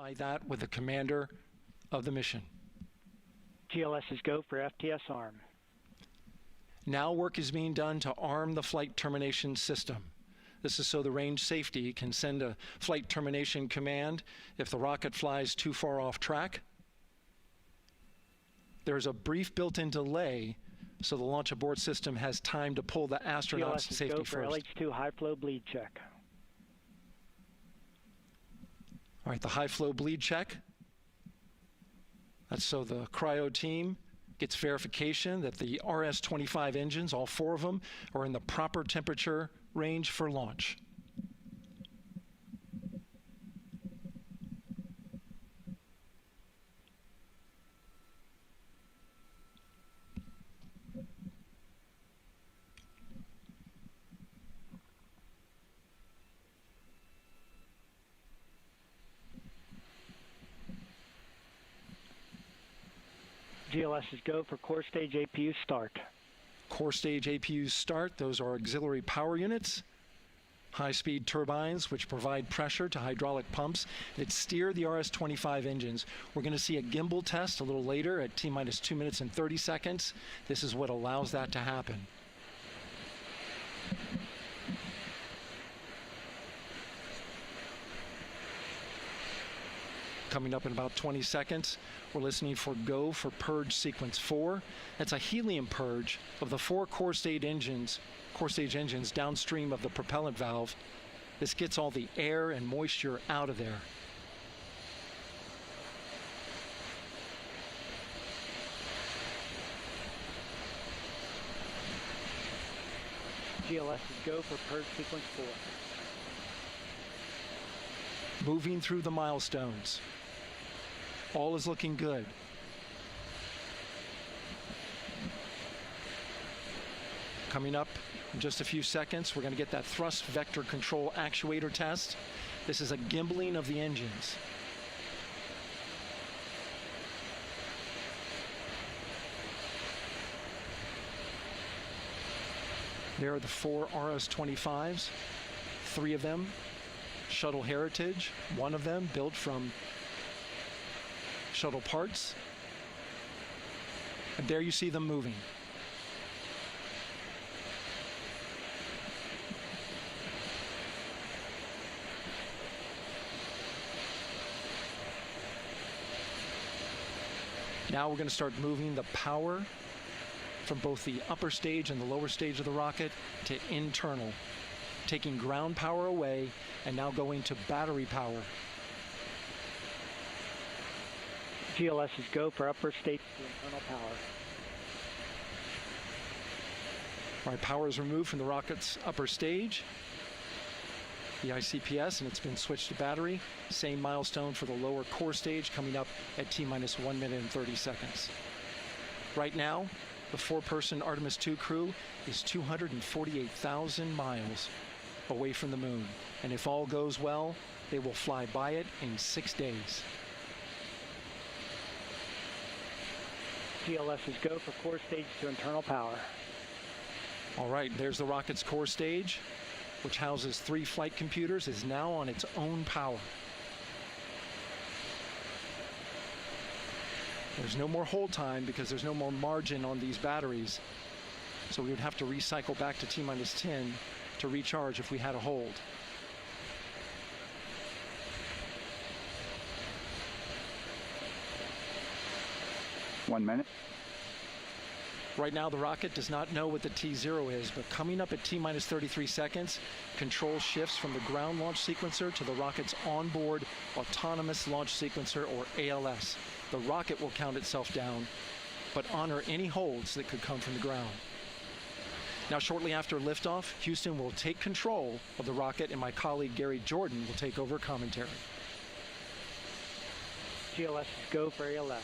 verify that with the commander of the mission. GLS is go for FTS arm. Now work is being done to arm the flight termination system. This is so the range safety can send a flight termination command if the rocket flies too far off track. There's a brief built-in delay so the launch abort system has time to pull the astronauts to safety first. GLS is go for LH2 high flow bleed check. All right, the high flow bleed check. That's so the cryo team gets verification that the RS-25 engines, all 4 of them, are in the proper temperature range for launch. GLS is go for core stage APU start. Core stage APUs start. Those are auxiliary power units, high-speed turbines which provide pressure to hydraulic pumps that steer the RS-25 engines. We're going to see a gimbal test a little later at T-minus 2 minutes and 30 seconds. This is what allows that to happen. Coming up in about 20 seconds, we're listening for go for purge sequence 4. That's a helium purge of the 4 core stage engines downstream of the propellant valve. This gets all the air and moisture out of there. GLS is go for purge sequence 4. Moving through the milestones. All is looking good. Coming up in just a few seconds, we're going to get that thrust vector control actuator test. This is a gimbaling of the engines. There are the 4 RS-25s, 3 of them Shuttle Heritage, 1 of them built from shuttle parts. And there you see them moving. Now we're going to start moving the power from both the upper stage and the lower stage of the rocket to internal, taking ground power away and now going to battery power. GLS is go for upper stage to internal power. All right, power is removed from the rocket's upper stage, the ICPS, and it's been switched to battery. Same milestone for the lower core stage coming up at T-minus 1 minute and 30 seconds. Right now, the 4-person Artemis II crew is 248,000 miles away from the moon. And if all goes well, they will fly by it in 6 days. GLS is go for core stage to internal power. All right, there's the rocket's core stage, which houses 3 flight computers, is now on its own power. There's no more hold time because there's no more margin on these batteries. So we would have to recycle back to T-minus 10 to recharge if we had a hold. One minute. Right now, the rocket does not know what the T0 is, but coming up at T-minus 33 seconds, control shifts from the ground launch sequencer to the rocket's onboard autonomous launch sequencer, or ALS. The rocket will count itself down, but honor any holds that could come from the ground. Now, shortly after liftoff, Houston will take control of the rocket, and my colleague Gary Jordan will take over commentary. GLS is go for ALS.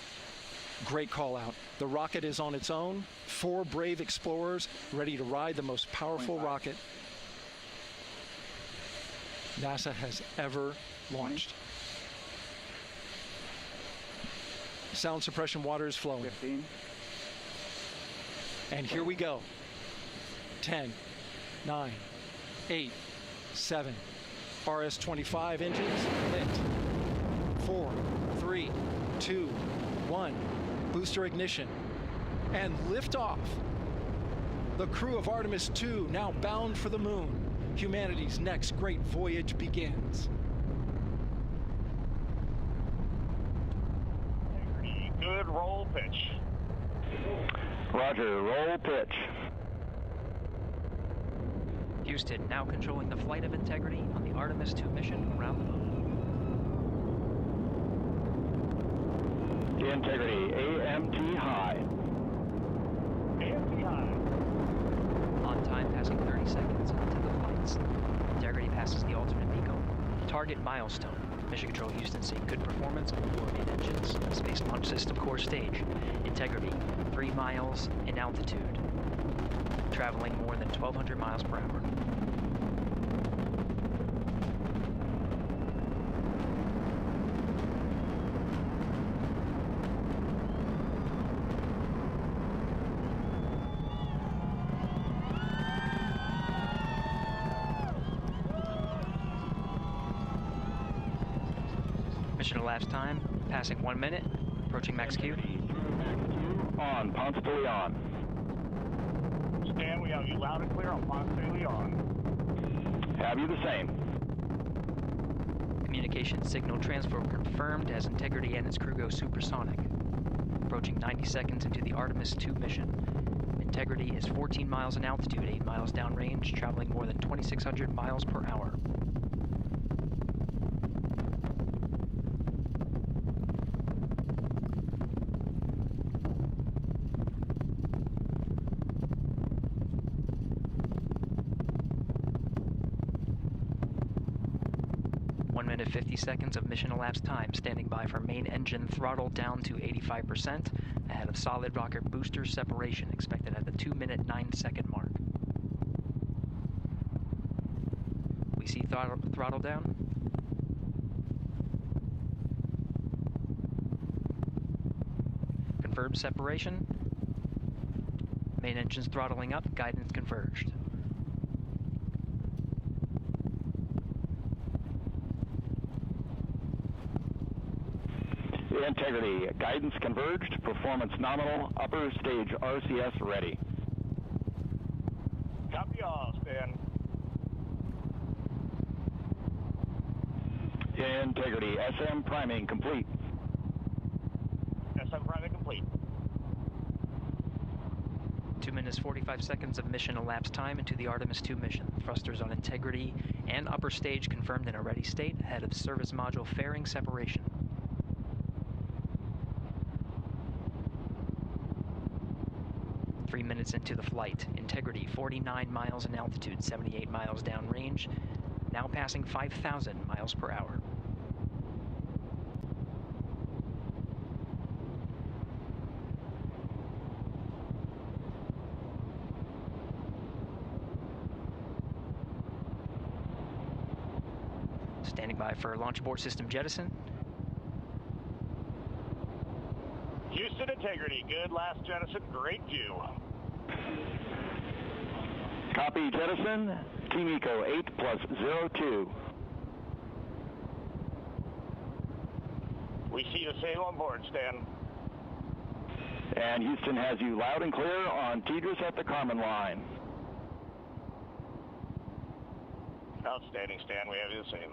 Great call out. The rocket is on its own. 4 brave explorers ready to ride the most powerful rocket NASA has ever launched. Sound suppression water is flowing. 15. And here we go. 10, 9, 8, 7. RS-25 engines lit. 4, booster ignition, and liftoff. The crew of Artemis II now bound for the moon. Humanity's next great voyage begins. Good roll pitch. Roger, roll pitch. Houston now controlling the flight of Integrity on the Artemis II mission around the moon. Integrity, AMT high. AMT high. On time passing 30 seconds into the flights. Integrity passes the alternate MECO target milestone. Mission Control Houston seeing good performance on the 4 main engines. Space Launch System core stage. Integrity, 3 miles in altitude. Traveling more than 1,200 miles per hour. Mission elapsed time, passing 1 minute, approaching max Q. On, Ponce de Leon. Stan, we have you loud and clear on Ponce de Leon. Have you the same? Communication signal transfer confirmed as Integrity and its crew go supersonic. Approaching 90 seconds into the Artemis II mission. Integrity is 14 miles in altitude, 8 miles downrange, traveling more than 2,600 miles per hour. One minute 50 seconds of mission elapsed time, standing by for main engine throttle down to 85%, ahead of solid rocket booster separation expected at the 2-minute 9-second mark. We see throttle down. Confirmed separation. Main engine's throttling up, guidance converged. Integrity, guidance converged, performance nominal, upper stage RCS ready. Copy all, Stan. Integrity, SM priming complete. SM priming complete. 2 minutes 45 seconds of mission elapsed time into the Artemis II mission. Thrusters on Integrity and upper stage confirmed in a ready state ahead of service module fairing separation. 3 minutes into the flight. Integrity, 49 miles in altitude, 78 miles downrange, now passing 5,000 miles per hour. Standing by for launch abort system jettison. Houston Integrity, good last jettison, great view. Copy jettison, Team Eco 8+02. We see the same on board, Stan. And Houston has you loud and clear on TDRS at the Kármán line. Outstanding, Stan, we have you the same.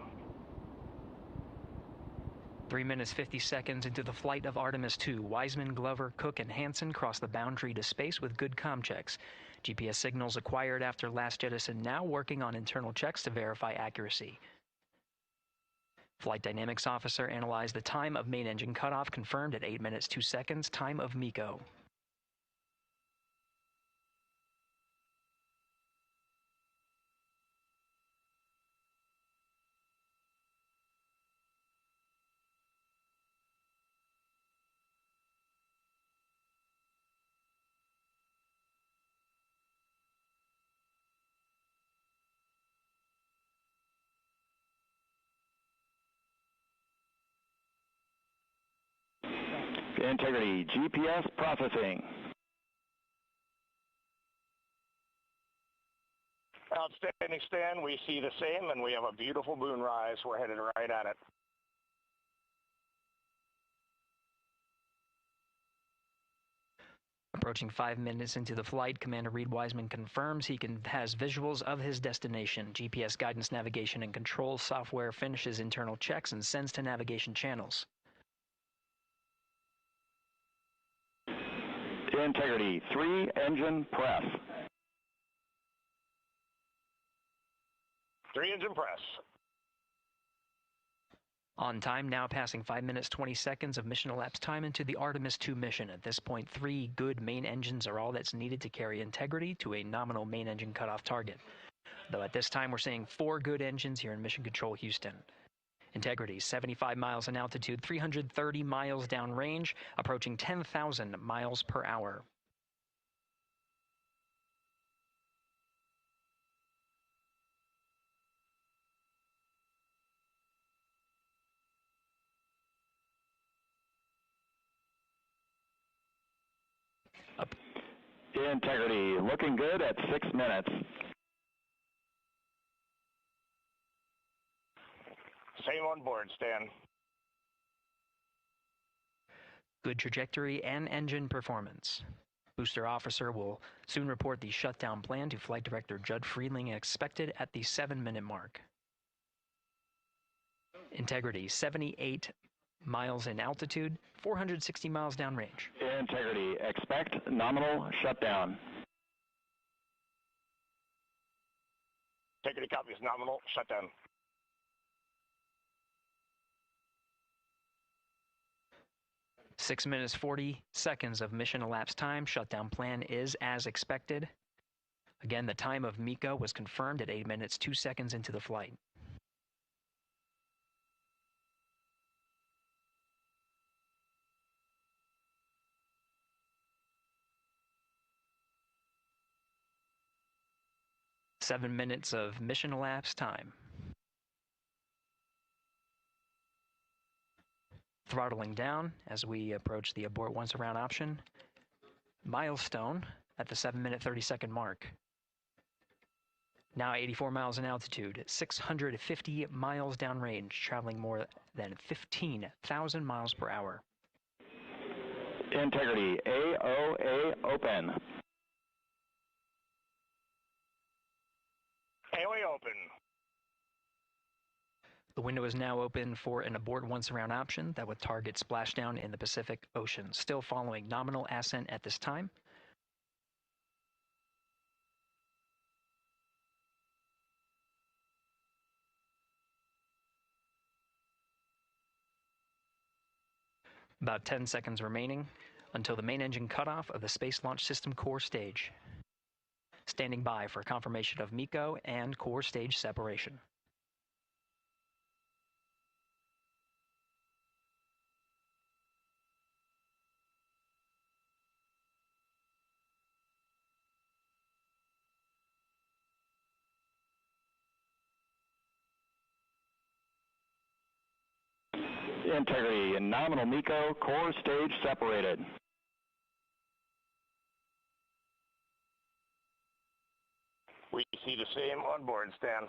3 minutes 50 seconds into the flight of Artemis II, Wiseman, Glover, Cook, and Hansen cross the boundary to space with good comm checks. GPS signals acquired after last jettison now working on internal checks to verify accuracy. Flight Dynamics Officer analyzed the time of main engine cutoff, confirmed at 8 minutes 2 seconds, time of MECO. Integrity, GPS processing. Outstanding, Stan, we see the same, and we have a beautiful moonrise. We're headed right at it. Approaching 5 minutes into the flight, Commander Reed Wiseman confirms he has visuals of his destination. GPS guidance, navigation, and control software finishes internal checks and sends to navigation channels. Integrity 3, engine press. 3 engine press. On time, now passing 5 minutes 20 seconds of mission elapsed time into the Artemis II mission. At this point, 3 good main engines are all that's needed to carry Integrity to a nominal main engine cutoff target. Though at this time, we're seeing 4 good engines here in Mission Control Houston. Integrity, 75 miles in altitude, 330 miles downrange, approaching 10,000 miles per hour. Integrity looking good at 6 minutes. Same on board, Stan. Good trajectory and engine performance. Booster officer will soon report the shutdown plan to Flight Director Judd Friedling, expected at the 7-minute mark. Integrity, 78 miles in altitude, 460 miles downrange. Integrity, expect nominal shutdown. Integrity copies nominal shutdown. Six minutes 40 seconds of mission elapsed time. Shutdown plan is as expected. Again, the time of MECO was confirmed at 8 minutes 2 seconds into the flight. Seven minutes of mission elapsed time. Throttling down as we approach the abort once around option. Milestone at the 7-minute 30-second mark. Now 84 miles in altitude, 650 miles downrange, traveling more than 15,000 miles per hour. Integrity, AOA open. AOA open. The window is now open for an abort once around option that would target splashdown in the Pacific Ocean. Still following nominal ascent at this time. About 10 seconds remaining until the main engine cutoff of the Space Launch System core stage. Standing by for confirmation of MECO and core stage separation. Integrity and nominal MECO, core stage separated. We see the same on board, Stan.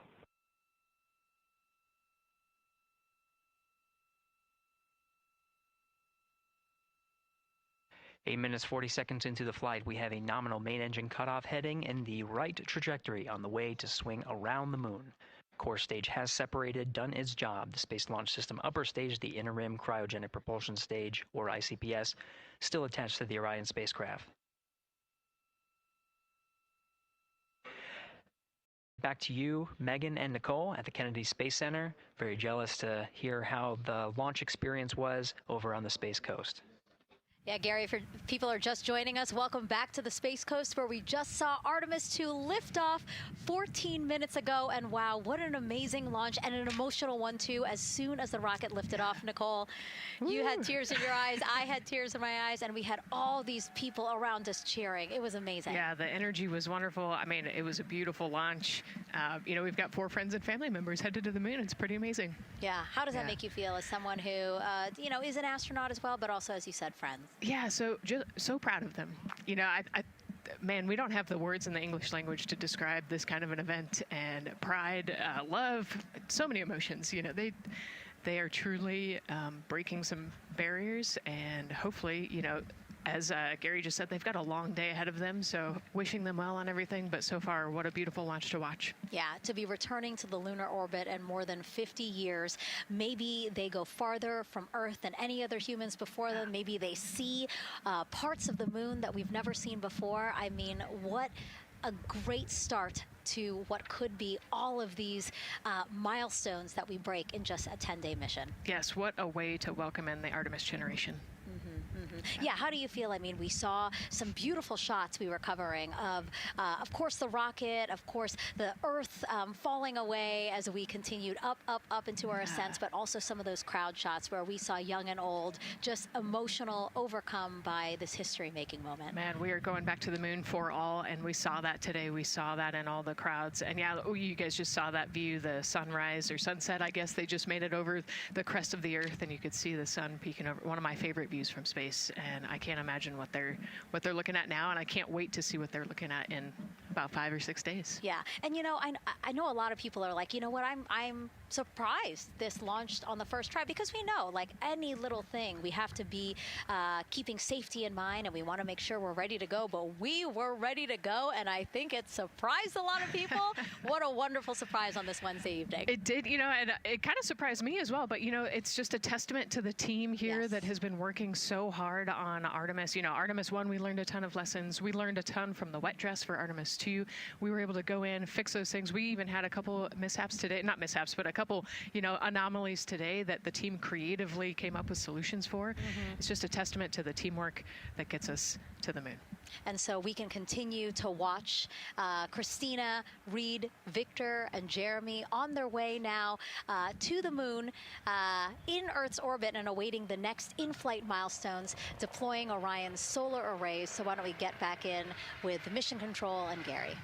Eight minutes 40 seconds into the flight, we have a nominal main engine cutoff heading in the right trajectory on the way to swing around the moon. Core stage has separated, done its job. The Space Launch System upper stage, the Inner Rim Cryogenic Propulsion Stage, or ICPS, still attached to the Orion spacecraft. Back to you, Megan and Nicole at the Kennedy Space Center. Very jealous to hear how the launch experience was over on the Space Coast. Yeah, Gary, if people are just joining us, welcome back to the Space Coast, where we just saw Artemis II lift off 14 minutes ago. And wow, what an amazing launch, and an emotional one, too, as soon as the rocket lifted off. Nicole, you had tears in your eyes, I had tears in my eyes, and we had all these people around us cheering. It was amazing. Yeah, the energy was wonderful. I mean, it was a beautiful launch. You know, we've got 4 friends and family members headed to the moon. It's pretty amazing. Yeah, how does that make you feel as someone who, you know, is an astronaut as well, but also, as you said, friends? Yeah, so proud of them. You know, man, we don't have the words in the English language to describe this kind of an event, and pride, love, so many emotions. You know, they are truly breaking some barriers, and hopefully, you know, as Gary just said, they've got a long day ahead of them, so wishing them well on everything. But so far, what a beautiful launch to watch. Yeah, to be returning to the lunar orbit in more than 50 years. Maybe they go farther from Earth than any other humans before them. Maybe they see parts of the moon that we've never seen before. I mean, what a great start to what could be all of these milestones that we break in just a 10-day mission. Yes, what a way to welcome in the Artemis generation. Yeah, how do you feel? I mean, we saw some beautiful shots we were covering of course, the rocket, of course, the Earth falling away as we continued up into our ascents, but also some of those crowd shots where we saw young and old just emotional, overcome by this history-making moment. Man, we are going back to the moon for all, and we saw that today. We saw that in all the crowds. And yeah, you guys just saw that view, the sunrise or sunset, I guess. They just made it over the crest of the Earth, and you could see the sun peeking over. One of my favorite views from space. And I can't imagine what they're looking at now, and I can't wait to see what they're looking at in about 5 or 6 days. Yeah, and I know a lot of people are like, you know what, I'm surprised this launched on the first try, because we know, like any little thing, we have to be keeping safety in mind, and we want to make sure we're ready to go. But we were ready to go, and I think it surprised a lot of people. What a wonderful surprise on this Wednesday evening. It did, and it kind of surprised me as well. But it's just a testament to the team here that has been working so hard on Artemis. Artemis 1, we learned a ton of lessons. We learned a ton from the wet dress for Artemis 2. We were able to go in, fix those things. We even had a couple mishaps today, not mishaps, but a couple, anomalies today that the team creatively came up with solutions for. It's just a testament to the teamwork that gets us to the moon. And so we can continue to watch Christina, Reed, Victor, and Jeremy on their way now to the moon in Earth's orbit and awaiting the next in-flight milestones, deploying Orion's solar arrays. So why don't we get back in with Mission Control and Gary.